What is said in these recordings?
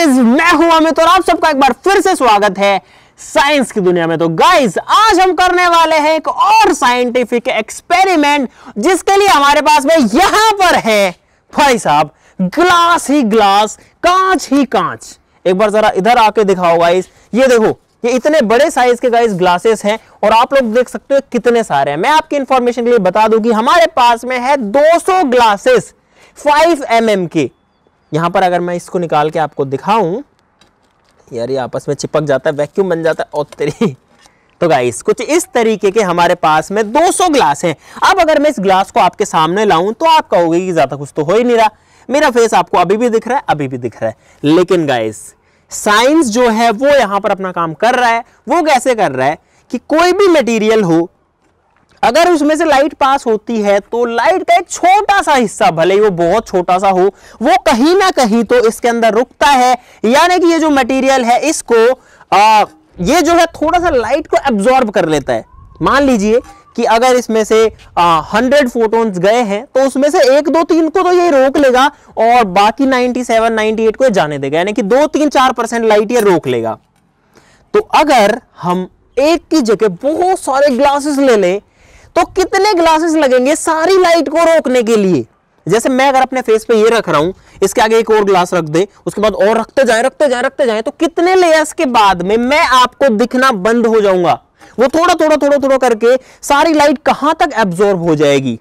Guys, मैं हूं अमित और आप सबका एक बार फिर से स्वागत है साइंस की दुनिया में। तो गाइस, आज हम करने वाले हैं एक और साइंटिफिक एक्सपेरिमेंट, जिसके लिए हमारे पास में यहां पर है भाई साहब ग्लास ही ग्लास, कांच ही कांच। एक बार जरा इधर आके दिखाओ गाइस, ये देखो, ये इतने बड़े साइज के गाइस ग्लासेस हैं और आप लोग देख सकते हो कितने सारे हैं। मैं आपकी इंफॉर्मेशन के लिए बता दूं कि हमारे पास में है 200 ग्लासेस 5 mm के। यहां पर अगर मैं इसको निकाल के आपको दिखाऊं, यार ये आपस में चिपक जाता है, वैक्यूम बन जाता है और तेरी। तो गाइस, कुछ इस तरीके के हमारे पास में 200 ग्लास हैं। अब अगर मैं इस ग्लास को आपके सामने लाऊं तो आप कहोगे कि ज्यादा कुछ तो हो ही नहीं रहा, मेरा फेस आपको अभी भी दिख रहा है, अभी भी दिख रहा है। लेकिन गाइस, साइंस जो है वो यहां पर अपना काम कर रहा है। वो कैसे कर रहा है कि कोई भी मटेरियल हो, अगर उसमें से लाइट पास होती है तो लाइट का एक छोटा सा हिस्सा, भले ही वो बहुत छोटा सा हो, वो कहीं ना कहीं तो इसके अंदर रुकता है। यानी कि ये जो मटेरियल है इसको ये जो है थोड़ा सा लाइट को एब्जॉर्ब कर लेता है। मान लीजिए कि अगर इसमें से 100 फोटॉन्स गए हैं तो उसमें से 1, 2, 3 को तो ये रोक लेगा और बाकी 97, 98 को जाने देगा। यानी कि 2, 3, 4% लाइट ये रोक लेगा। तो अगर हम एक की जगह बहुत सारे ग्लासेस ले लें तो कितने ग्लासेस लगेंगे सारी लाइट को रोकने के लिए। जैसे मैं अगर अपने फेस पे ये रख रहा हूं, इसके आगे एक और ग्लास रख दे, उसके बाद और रखते जाए, तो कितने लेयर्स के बाद में मैं आपको दिखना बंद हो जाऊंगा। वो थोड़ा करके सारी लाइट कहां तक एब्जॉर्ब हो जाएगी।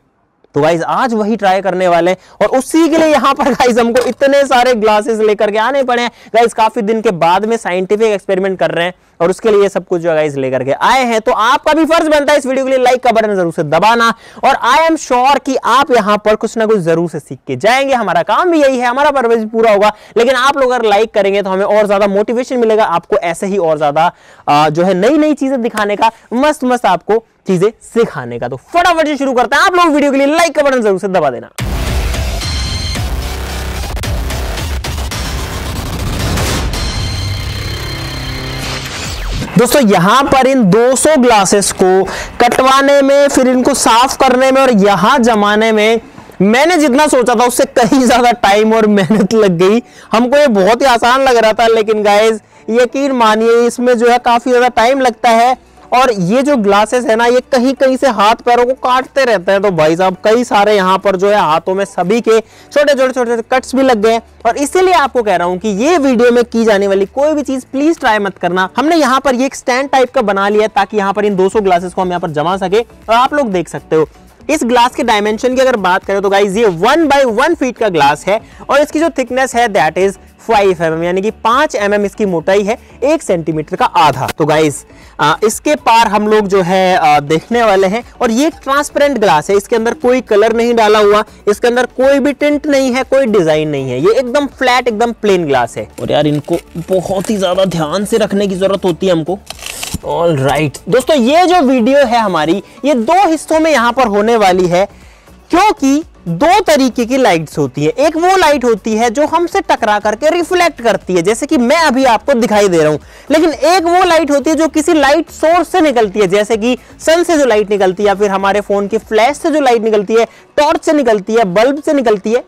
तो गाइस, आज वही ट्राई करने वाले हैं और उसी के लिए यहां पर गाइस हमको इतने सारे ग्लासेस लेकर के आने पड़े हैं। गाइस, काफी दिन के बाद में साइंटिफिक एक्सपेरिमेंट कर रहे हैं और उसके लिए सब कुछ जो गाइस लेकर के आए हैं। तो आपका भी फर्ज बनता है इस वीडियो के लिए लाइक का बटन जरूर से दबाना, और आई एम श्योर कि आप यहां पर कुछ ना कुछ जरूर से सीख के जाएंगे। हमारा काम भी यही है, हमारा पर्पस भी पूरा होगा। लेकिन आप लोग अगर लाइक करेंगे तो हमें और ज्यादा मोटिवेशन मिलेगा, आपको ऐसे ही और ज्यादा जो है नई नई चीजें दिखाने का, मस्त आपको चीजें सिखाने का। तो फटाफट से शुरू करते हैं। आप लोग वीडियो के लिए लाइक का बटन जरूर से दबा देना। दोस्तों, यहां पर इन 200 ग्लासेस को कटवाने में, फिर इनको साफ करने में और यहां जमाने में मैंने जितना सोचा था उससे कहीं ज्यादा टाइम और मेहनत लग गई। हमको ये बहुत ही आसान लग रहा था, लेकिन गाइस यकीन मानिए इसमें जो है काफी ज्यादा टाइम लगता है। और ये जो ग्लासेस है ना, ये कहीं कहीं से हाथ पैरों को काटते रहते हैं। तो भाई साहब, कई सारे यहाँ पर जो है हाथों में सभी के छोटे कट्स भी लग गए। और इसीलिए आपको कह रहा हूं कि ये वीडियो में की जाने वाली कोई भी चीज प्लीज ट्राई मत करना। हमने यहाँ पर ये एक स्टैंड टाइप का बना लिया ताकि यहाँ पर इन 200 ग्लासेस को हम यहाँ पर जमा सके। और आप लोग देख सकते हो इस ग्लास के डायमेंशन की अगर बात करें तो गाइस, ये 1 by 1 फीट का ग्लास है और इसकी जो थिकनेस है दैट इज 5 mm, यानी कि 5 mm इसकी मोटाई है, 1 सेंटीमीटर का आधा। तो गाइस, इसके पार हम लोग जो है देखने वाले हैं। और ये ट्रांसपेरेंट ग्लास है, इसके अंदर कोई कलर नहीं डाला हुआ, इसके अंदर कोई भी टिंट नहीं है, कोई डिजाइन नहीं है, ये एकदम फ्लैट, एकदम प्लेन ग्लास है। और यार, इनको बहुत ही ज्यादा ध्यान से रखने की जरूरत होती है हमको। ऑल राइट दोस्तों, ये जो वीडियो है हमारी, ये 2 हिस्सों में यहां पर होने वाली है, क्योंकि 2 तरीके की लाइट्स होती है। एक वो लाइट होती है जो हमसे टकरा करके रिफ्लेक्ट करती है, जैसे कि मैं अभी आपको दिखाई दे रहा हूं। लेकिन एक वो लाइट होती है जो किसी लाइट सोर्स से निकलती है, जैसे कि सन से जो लाइट निकलती है, या फिर हमारे फोन की फ्लैश से जो लाइट निकलती है, टॉर्च से निकलती है, बल्ब से निकलती है।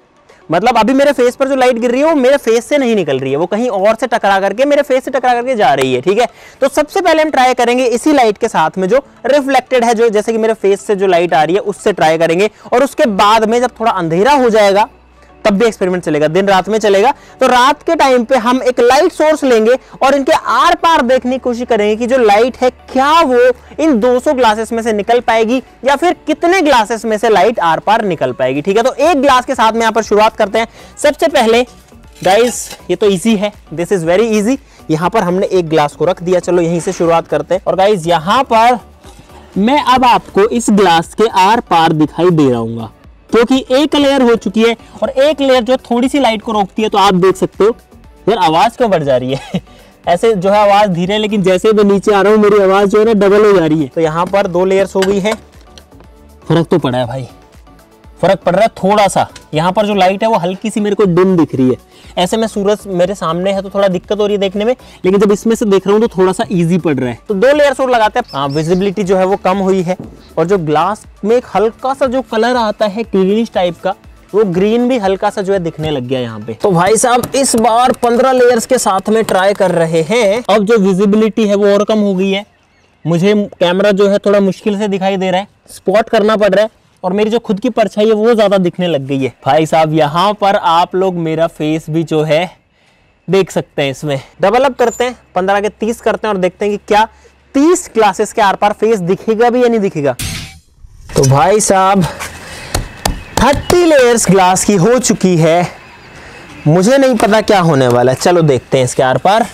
मतलब अभी मेरे फेस पर जो लाइट गिर रही है वो मेरे फेस से नहीं निकल रही है, वो कहीं और से टकरा करके मेरे फेस से टकरा करके जा रही है। ठीक है, तो सबसे पहले हम ट्राई करेंगे इसी लाइट के साथ में जो रिफ्लेक्टेड है, जो जैसे कि मेरे फेस से जो लाइट आ रही है उससे ट्राई करेंगे। और उसके बाद में जब थोड़ा अंधेरा हो जाएगा तब भी एक्सपेरिमेंट चलेगा, दिन रात में चलेगा। तो रात के टाइम पे हम एक लाइट सोर्स लेंगे और इनके आर पार देखने की कोशिश करेंगे कि जो लाइट है क्या वो इन 200 ग्लासेस में से निकल पाएगी, या फिर कितने ग्लासेस में से लाइट आर पार निकल पाएगी। ठीक है, तो एक ग्लास के साथ में यहां पर शुरुआत करते हैं। सबसे पहले गाइस, ये तो इजी है, दिस इज वेरी इजी। यहां पर हमने एक ग्लास को रख दिया, चलो यहीं से शुरुआत करते हैं। और गाइस, यहां पर मैं अब आपको इस ग्लास के आर पार दिखाई दे रहा हूँ, क्योंकि एक लेयर हो चुकी है और एक लेयर जो थोड़ी सी लाइट को रोकती है। तो आप देख सकते हो यार, आवाज क्यों बढ़ जा रही है ऐसे जो है आवाज धीरे, लेकिन जैसे मैं नीचे आ रहा हूँ मेरी आवाज जो है ना डबल हो जा रही है। तो यहाँ पर 2 लेयर्स हो गई है। फर्क तो पड़ा है भाई, फर्क पड़ रहा है थोड़ा सा। यहाँ पर जो लाइट है वो हल्की सी मेरे को डिम दिख रही है। ऐसे में सूरज मेरे सामने है तो थोड़ा दिक्कत हो रही है देखने में, लेकिन जब इसमें से देख रहा हूँ तो थोड़ा सा इजी पड़ रहा है। तो 2 लेयर्स और लगाते हैं। हाँ, विजिबिलिटी जो है वो कम हुई है और जो ग्लास में एक हल्का सा जो कलर आता है ग्रीनिश टाइप का, वो ग्रीन भी हल्का सा जो है दिखने लग गया यहाँ पे। तो भाई साहब इस बार 15 लेयर्स के साथ में ट्राई कर रहे हैं। अब जो विजिबिलिटी है वो और कम हो गई है, मुझे कैमरा जो है थोड़ा मुश्किल से दिखाई दे रहा है, स्पॉट करना पड़ रहा है, और मेरी जो खुद की परछाई है वो ज्यादा दिखने लग गई है। भाई साहब यहाँ पर आप लोग मेरा फेस भी जो है देख सकते हैं। इसमें डबल अप करते हैं, 15 के 30 करते हैं और देखते हैं कि क्या 30 ग्लासेस के आर पार फेस दिखेगा भी या नहीं दिखेगा। तो भाई साहब 30 लेयर्स ग्लास की हो चुकी है, मुझे नहीं पता क्या होने वाला है। चलो देखते हैं इसके आर पार।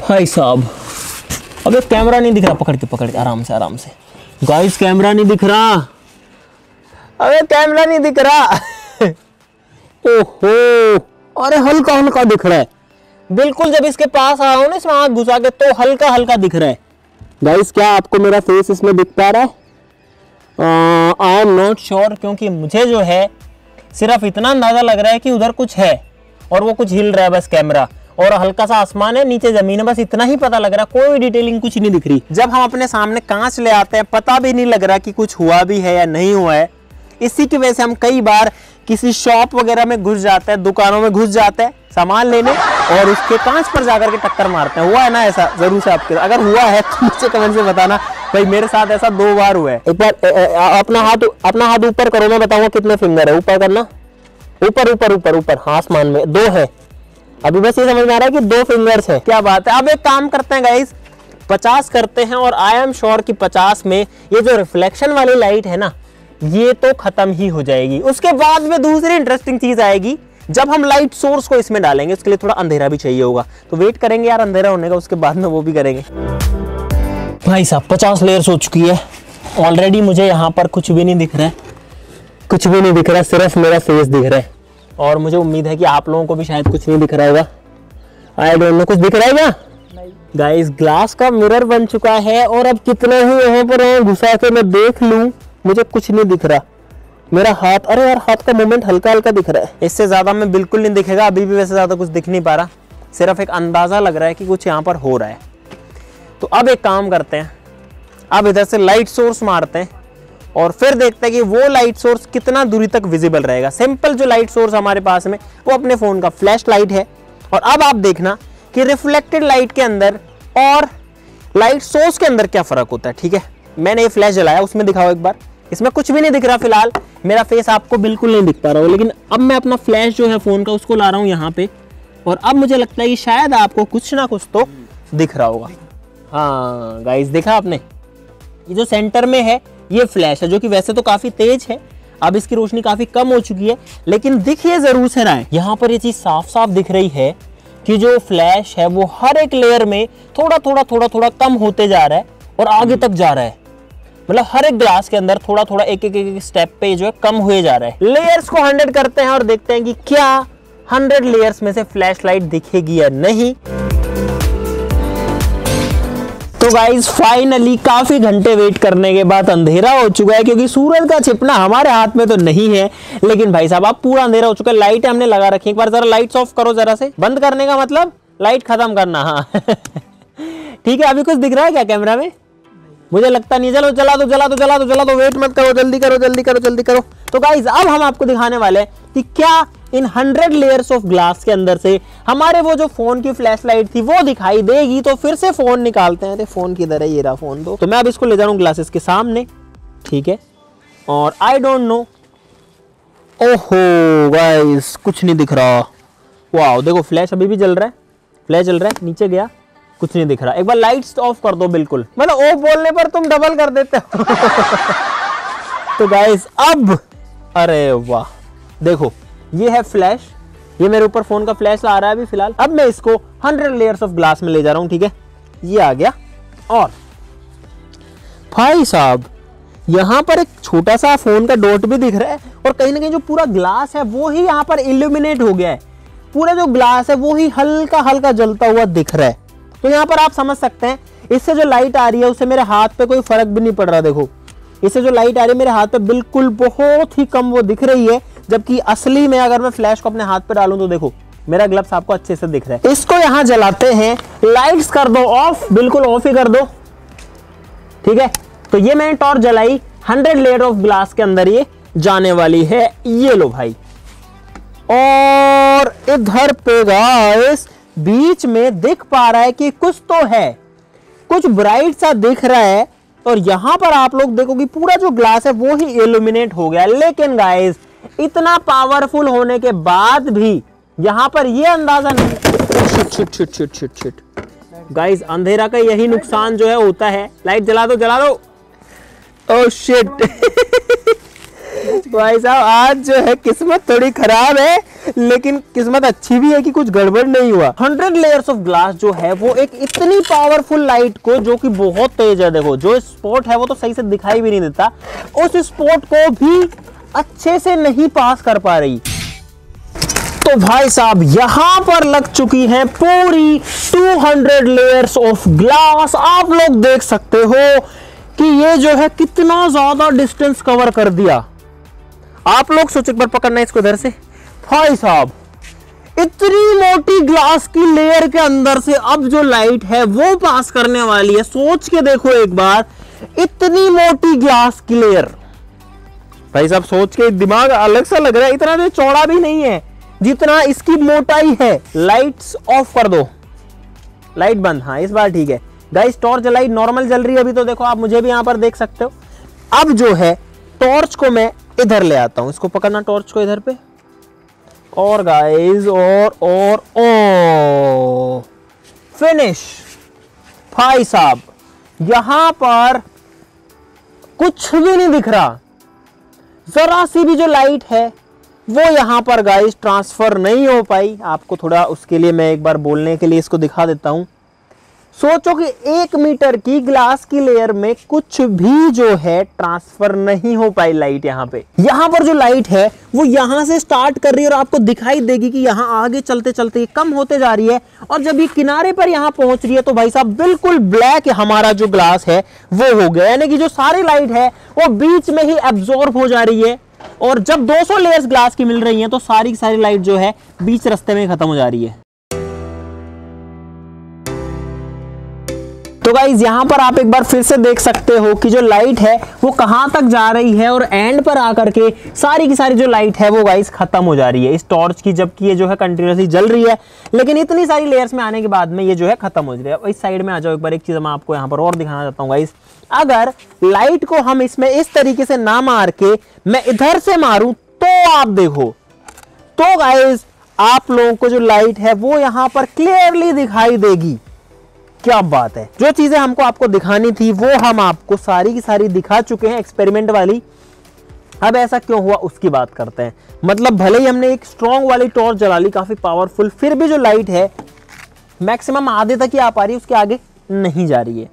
भाई साहब अबे कैमरा नहीं दिख रहा, पकड़ के आराम से गाइस, कैमरा नहीं दिख रहा, अबे कैमरा नहीं दिख रहा ओहो, अरे हल्का हल्का दिख रहा है बिल्कुल। जब इसके पास आया हूं ना इसमें हाथ घुसा के तो हल्का हल्का दिख रहा है। गाइस क्या आपको मेरा फेस इसमें दिख पा रहा है? आई एम नॉट श्योर, क्योंकि मुझे जो है सिर्फ इतना अंदाजा लग रहा है कि उधर कुछ है और वो कुछ हिल रहा है बस कैमरा, और हल्का सा आसमान है, नीचे जमीन है, बस इतना ही पता लग रहा है, कोई डिटेलिंग कुछ नहीं दिख रही। जब हम अपने सामने कांच ले आते हैं पता भी नहीं लग रहा कि कुछ हुआ भी है या नहीं हुआ है। इसी की वजह से हम कई बार किसी शॉप वगैरह में घुस जाते हैं, दुकानों में घुस जाते हैं सामान लेने, और उसके कांच पर जाकर के टक्कर मारते हैं। हुआ है ना ऐसा? जरूर से आपके, अगर हुआ है तो मुझे कमेंट में बताना। भाई मेरे साथ ऐसा 2 बार हुआ है। एक बार अपना हाथ ऊपर करो, मैं बताऊंगा कितने फिंगर है। ऊपर करना, ऊपर हाँ, आसमान में 2 है। अभी बस ये समझ में आ रहा है कि 2 फिंगर्स है। क्या बात है। अब एक काम करते हैं गाइस, 50 करते हैं, और आई एम श्योर कि 50 में ये जो रिफ्लेक्शन वाली लाइट है ना, ये तो खत्म ही हो जाएगी। उसके बाद में दूसरी इंटरेस्टिंग चीज आएगी जब हम लाइट सोर्स को इसमें डालेंगे। उसके लिए थोड़ा अंधेरा भी चाहिए होगा, तो वेट करेंगे यार अंधेरा होने का, उसके बाद में वो भी करेंगे। भाई साहब 50 लेयर्स हो चुकी है ऑलरेडी। मुझे यहाँ पर कुछ भी नहीं दिख रहा है, कुछ भी नहीं दिख रहा है, सिर्फ मेरा फेस दिख रहा है। और मुझे उम्मीद है कि आप लोगों को भी शायद कुछ नहीं दिख रहा होगा। आई डोंट नो, कुछ दिख रहा है क्या? गाइस ग्लास का मिरर बन चुका है, और अब कितना ही यहाँ पर घुसा के मैं देख लूं, मुझे कुछ नहीं दिख रहा। मेरा हाथ, अरे यार हाथ का मूवमेंट हल्का हल्का दिख रहा है। इससे ज्यादा में बिल्कुल नहीं दिखेगा, अभी भी वैसे ज्यादा कुछ दिख नहीं पा रहा, सिर्फ एक अंदाजा लग रहा है कि कुछ यहाँ पर हो रहा है। तो अब एक काम करते हैं, अब इधर से लाइट सोर्स मारते हैं और फिर देखते हैं कि वो लाइट सोर्स कितना दूरी तक विजिबल रहेगा। सिंपल जो लाइट सोर्स हमारे पास में वो अपने फोन का फ्लैश लाइट है। और अब आप देखना कि रिफ्लेक्टेड लाइट के अंदर और लाइट सोर्स के अंदर क्या फर्क होता है। ठीक है, मैंने ये फ्लैश जलाया, उसमें दिखाओ एक बार। इसमें कुछ भी नहीं दिख रहा फिलहाल, मेरा फेस आपको बिल्कुल नहीं दिख पा रहा हो, लेकिन अब मैं अपना फ्लैश जो है फोन का उसको ला रहा हूँ यहाँ पे, और अब मुझे लगता है कि शायद आपको कुछ ना कुछ तो दिख रहा होगा। हाँ गाइस, देखा आपने, ये जो सेंटर में है ये फ्लैश है, जो कि वैसे तो काफी तेज है। अब इसकी रोशनी काफी कम हो चुकी है, लेकिन दिख ये जरूर से रहा है। यहाँ पर ये चीज साफ साफ दिख रही है कि जो फ्लैश है वो हर एक लेयर में थोड़ा कम होते जा रहा है और आगे तक जा रहा है। मतलब हर एक ग्लास के अंदर थोड़ा एक स्टेप पे जो है कम हुए जा रहा है। लेयर्स को 100 करते हैं और देखते हैं कि क्या 100 लेयर्स में से फ्लैश लाइट दिखेगी या नहीं। तो गाइस फाइनली काफी घंटे वेट करने के बाद अंधेरा हो चुका है, क्योंकि सूरज का छिपना हमारे हाथ में तो नहीं है, लेकिन भाई साहब अब पूरा अंधेरा हो चुका है। लाइट हमने लगा रखी है, एक बार जरा लाइट्स ऑफ करो जरा से। बंद करने का मतलब लाइट खत्म करना। हाँ ठीक है, अभी कुछ दिख रहा है क्या कैमरा में? मुझे लगता नहीं। चलो चला दो, वेट मत करो, जल्दी करो। तो गाइस अब हम आपको दिखाने वाले हैं कि क्या इन 100 लेयर्स ऑफ ग्लास के अंदर से हमारे वो जो फोन की फ्लैश लाइट थी वो दिखाई देगी। तो फिर से फोन निकालते हैं। फोन किधर है? ये रहा फोन। तो मैं अब इसको ले जा रहा हूँ ग्लासेस के सामने, ठीक है। और आई डोंट नो, ओहो गाइस कुछ नहीं दिख रहा। वाओ देखो, फ्लैश अभी भी जल रहा है, फ्लैश जल रहा है, नीचे गया कुछ नहीं दिख रहा। एक बार लाइट्स ऑफ कर दो बिल्कुल, मतलब ऑफ बोलने पर तुम डबल कर देते हो। तो गाइस अब, अरे वाह देखो, ये है फ्लैश, ये मेरे ऊपर फोन का फ्लैश आ रहा है अभी फिलहाल। अब मैं इसको 100 लेयर्स ऑफ ग्लास में ले जा रहा हूं, ठीक है। ये आ गया, और भाई साहब यहां पर एक छोटा सा फोन का डॉट भी दिख रहा है, और कहीं ना कहीं जो पूरा ग्लास है वो ही यहां पर इल्यूमिनेट हो गया है। पूरा जो ग्लास है वो ही हल्का हल्का जलता हुआ दिख रहा है। तो यहाँ पर आप समझ सकते हैं, इससे जो लाइट आ रही है उससे मेरे हाथ पे कोई फर्क भी नहीं पड़ रहा। देखो, इससे जो लाइट आ रही है मेरे हाथ पे बिल्कुल बहुत ही कम वो दिख रही है, जबकि असली में अगर मैं फ्लैश को अपने हाथ पे डालूं तो देखो मेरा ग्लव्स आपको अच्छे से दिख रहा है। इसको यहाँ जलाते हैं, लाइट्स कर दो ऑफ, बिल्कुल ऑफ ही कर दो, ठीक है। तो ये मैंने टॉर्च जलाई, 100 लेयर ऑफ ग्लास के अंदर ये जाने वाली है। ये लो भाई, और इधर पे गाइस बीच में दिख पा रहा है कि कुछ तो है, कुछ ब्राइट सा दिख रहा है। और यहां पर आप लोग देखो कि पूरा जो ग्लास है वो ही इल्यूमिनेट हो गया। लेकिन गाइस इतना पावरफुल होने के बाद भी यहां पर ये अंदाजा नहीं। शिट गाइस, अंधेरा का यही नुकसान जो है होता है। लाइट जला दो, जला दो। ओह शिट भाई साहब, आज जो है किस्मत थोड़ी खराब है, लेकिन किस्मत अच्छी भी है कि कुछ गड़बड़ नहीं हुआ। 100 लेयर्स ऑफ ग्लास जो है वो एक इतनी पावरफुल लाइट को, जो कि बहुत तेज है, देखो जो स्पॉट है वो तो सही से दिखाई भी नहीं देता, उस स्पॉट को भी अच्छे से नहीं पास कर पा रही। तो भाई साहब यहां पर लग चुकी है पूरी 200 लेयर्स ऑफ ग्लास। आप लोग देख सकते हो कि ये जो है कितना ज्यादा डिस्टेंस कवर कर दिया। आप लोग सोचो, एक बार पकड़ना है इसको इधर से। भाई साहब इतनी मोटी ग्लास की लेयर के अंदर से अब जो लाइट है वो पास करने वाली है। सोच के देखो एक बार, इतनी मोटी ग्लास की लेयर। भाई साहब सोच के दिमाग अलग सा लग रहा है। इतना तो चौड़ा भी नहीं है जितना इसकी मोटाई है। लाइट्स ऑफ कर दो, लाइट बंद। हाँ इस बार ठीक है गाइस। टॉर्च लाइट नॉर्मल जल रही है अभी, तो देखो आप मुझे भी यहां पर देख सकते हो। अब जो है टॉर्च को मैं इधर ले आता हूं, इसको पकड़ना टॉर्च को इधर पे, और गाइस और फिनिश। भाई साहब यहां पर कुछ भी नहीं दिख रहा, जरा सी भी जो लाइट है वो यहां पर गाइस ट्रांसफर नहीं हो पाई। आपको थोड़ा उसके लिए मैं एक बार बोलने के लिए इसको दिखा देता हूं। सोचो कि 1 मीटर की ग्लास की लेयर में कुछ भी जो है ट्रांसफर नहीं हो पाई लाइट। यहां पर जो लाइट है वो यहां से स्टार्ट कर रही है और आपको दिखाई देगी कि यहां आगे चलते चलते कम होते जा रही है, और जब ये किनारे पर यहां पहुंच रही है तो भाई साहब बिल्कुल ब्लैक हमारा जो ग्लास है वो हो गया। यानी कि जो सारी लाइट है वो बीच में ही एब्जॉर्ब हो जा रही है, और जब 200 लेयर्स ग्लास की मिल रही हैं तो सारी की सारी लाइट जो है बीच रास्ते में खत्म हो जा रही है। तो गाइज यहां पर आप एक बार फिर से देख सकते हो कि जो लाइट है वो कहां तक जा रही है, और एंड पर आकर के सारी की सारी जो लाइट है वो गाइज खत्म हो जा रही है इस टॉर्च की, जबकि ये जो है कंटिन्यूसली जल रही है। लेकिन इतनी सारी लेयर्स में आने के बाद में ये जो है खत्म हो रही है। इस साइड में आ जाओ एक बार, एक चीज मैं आपको यहाँ पर और दिखाना चाहता हूँ गाइज। अगर लाइट को हम इसमें इस तरीके से ना मार के मैं इधर से मारूं तो आप देखो, तो गाइज आप लोगों को जो लाइट है वो यहां पर क्लियरली दिखाई देगी। क्या बात है, जो चीजें हमको आपको दिखानी थी वो हम आपको सारी की सारी दिखा चुके हैं एक्सपेरिमेंट वाली। अब ऐसा क्यों हुआ उसकी बात करते हैं। मतलब भले ही हमने एक स्ट्रॉन्ग वाली टॉर्च जला ली, काफी पावरफुल, फिर भी जो लाइट है मैक्सिमम आधे तक ही आ पा रही है, उसके आगे नहीं जा रही है।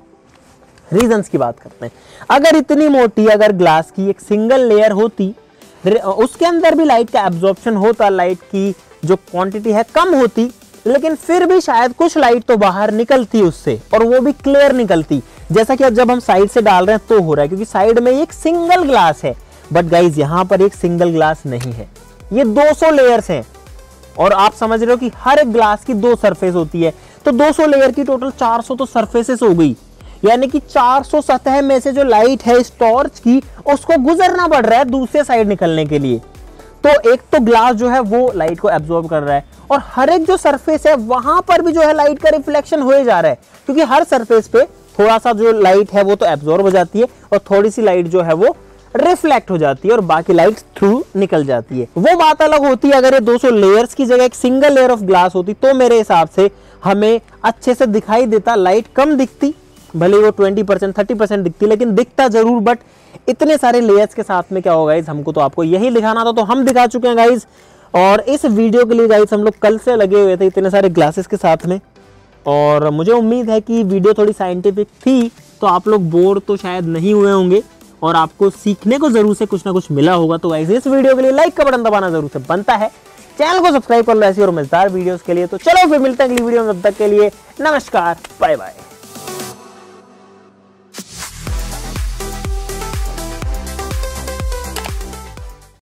रीजंस की बात करते हैं। अगर इतनी मोटी अगर ग्लास की एक सिंगल लेयर होती, उसके अंदर भी लाइट का एब्जॉर्प्शन होता, लाइट की जो क्वांटिटी है कम होती, लेकिन फिर भी शायद कुछ लाइट तो बाहर निकलती उससे, और वो भी क्लियर निकलती। जैसा कि अब जब हम साइड से डाल रहे हैं तो हो रहा है, क्योंकि साइड में एक सिंगल ग्लास है। बट गाइज यहां पर एक सिंगल ग्लास नहीं है, ये 200 लेयर्स हैं, और आप समझ रहे हो कि हर एक ग्लास की 2 सरफेस होती है, तो 200 लेयर की टोटल 400 तो सरफेसेस हो गई। यानी कि 400 सतह में से जो लाइट है इस टॉर्च की, उसको गुजरना पड़ रहा है दूसरे साइड निकलने के लिए। तो एक तो ग्लास जो है वो लाइट को एब्जॉर्ब कर रहा है, और हर एक जो सरफेस है वहां पर भी जो है लाइट का रिफ्लेक्शन हो जा रहा है, क्योंकि हर सरफेस पे थोड़ा सा जो लाइट है वो तो एब्जॉर्ब हो जाती है, और थोड़ी सी लाइट जो है वो रिफ्लेक्ट हो जाती है, और बाकी लाइट थ्रू निकल जाती है। वो बात अलग होती है अगर ये 200 लेयर्स की जगह एक सिंगल लेयर ऑफ ग्लास होती, तो मेरे हिसाब से हमें अच्छे से दिखाई देता। लाइट कम दिखती, भले वो 20% 30% दिखती, लेकिन दिखता जरूर। बट इतने सारे लेयर्स के साथ में क्या होगा गाइस, हमको तो आपको यही दिखाना था, तो हम दिखा चुके हैं गाइस। और इस वीडियो के लिए गाइस हम लोग कल से लगे हुए थे इतने सारे ग्लासेस के साथ में, और मुझे उम्मीद है कि वीडियो थोड़ी साइंटिफिक थी, तो आप लोग बोर तो शायद नहीं हुए होंगे, और आपको सीखने को जरूर से कुछ ना कुछ मिला होगा। तो गाइस इस वीडियो के लिए लाइक का बटन दबाना जरूर से बनता है, चैनल को सब्सक्राइब कर लो ऐसी और मजेदार वीडियोस के लिए। तो चलो फिर मिलते हैं अगली वीडियो में, तब तक के लिए नमस्कार, बाय बाय।